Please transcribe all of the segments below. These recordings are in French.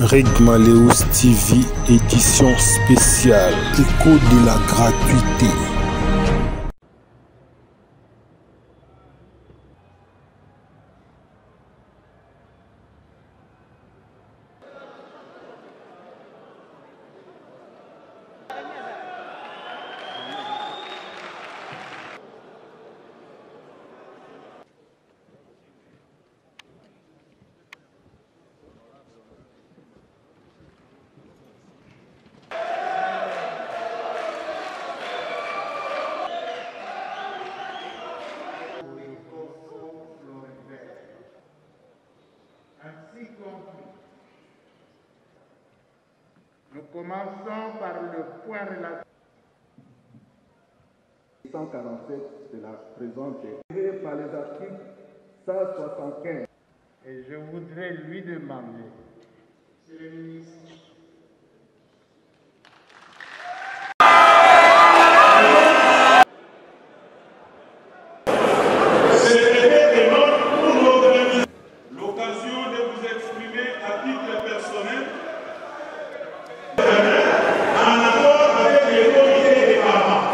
Regmaleus TV, édition spéciale, écho de la gratuité. Nous commençons par le point relatif 147 de la présente par les articles 175. Et je voudrais lui demander, Monsieur le ministre, l'occasion de vous exprimer à titre personnel en accord avec les comités des parents.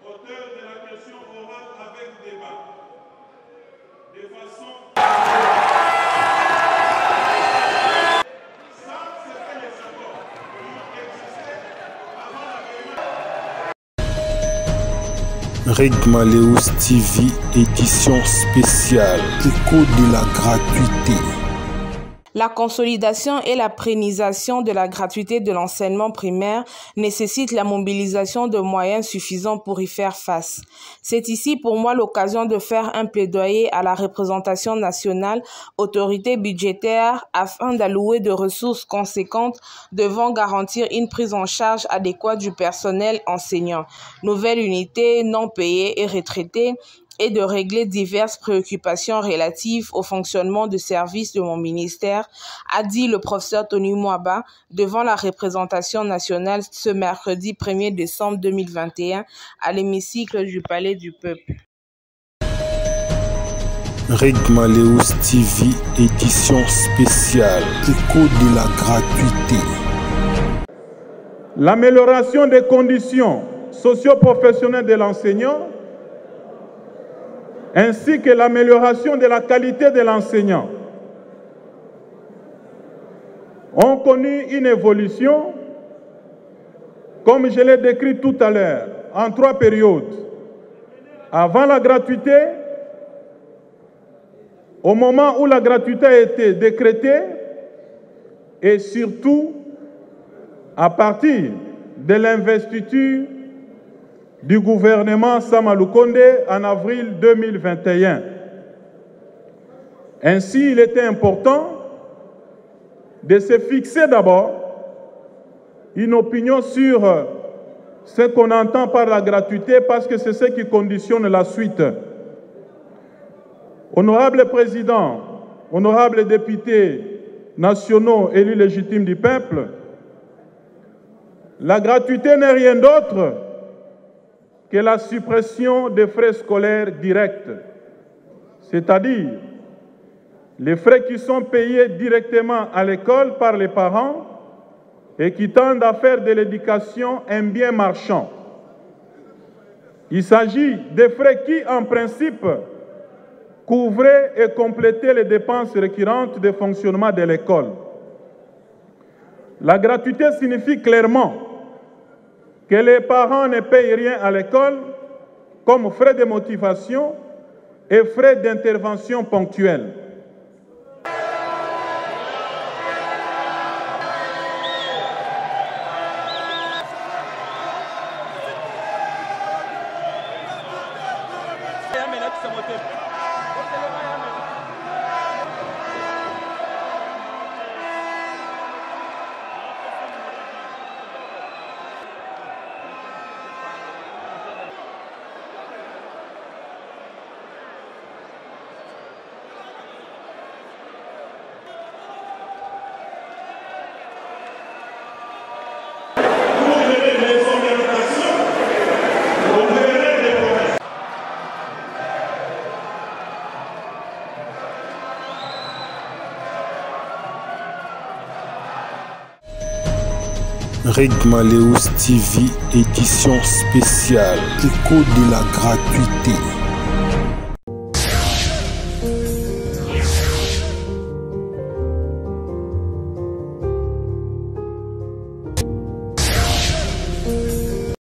Auteur de la question orale avec débat, de façon sans cesser les accords qui existaient avant la Regmaleus TV, édition spéciale, écho de la gratuité. La consolidation et la pérennisation de la gratuité de l'enseignement primaire nécessite la mobilisation de moyens suffisants pour y faire face. C'est ici pour moi l'occasion de faire un plaidoyer à la représentation nationale, autorité budgétaire, afin d'allouer de ressources conséquentes devant garantir une prise en charge adéquate du personnel enseignant, nouvelle unité non payée et retraitée, et de régler diverses préoccupations relatives au fonctionnement de service de mon ministère, a dit le professeur Tony Mwaba devant la représentation nationale ce mercredi 1er décembre 2021 à l'hémicycle du Palais du Peuple. Regmaleus TV, édition spéciale, écho de la gratuité. L'amélioration des conditions socio-professionnelles de l'enseignant ainsi que l'amélioration de la qualité de l'enseignant ont connu une évolution, comme je l'ai décrit tout à l'heure, en 3 périodes. Avant la gratuité, au moment où la gratuité a été décrétée, et surtout à partir de l'investiture du gouvernement Sama Lukonde en avril 2021. Ainsi, il était important de se fixer d'abord une opinion sur ce qu'on entend par la gratuité, parce que c'est ce qui conditionne la suite. Honorable Président, honorables députés nationaux élus légitimes du peuple, la gratuité n'est rien d'autre que la suppression des frais scolaires directs, c'est-à-dire les frais qui sont payés directement à l'école par les parents et qui tendent à faire de l'éducation un bien marchand. Il s'agit des frais qui, en principe, couvraient et complétaient les dépenses récurrentes de fonctionnement de l'école. La gratuité signifie clairement que les parents ne payent rien à l'école, comme frais de motivation et frais d'intervention ponctuels. Regmaleus TV, édition spéciale, écho de la gratuité.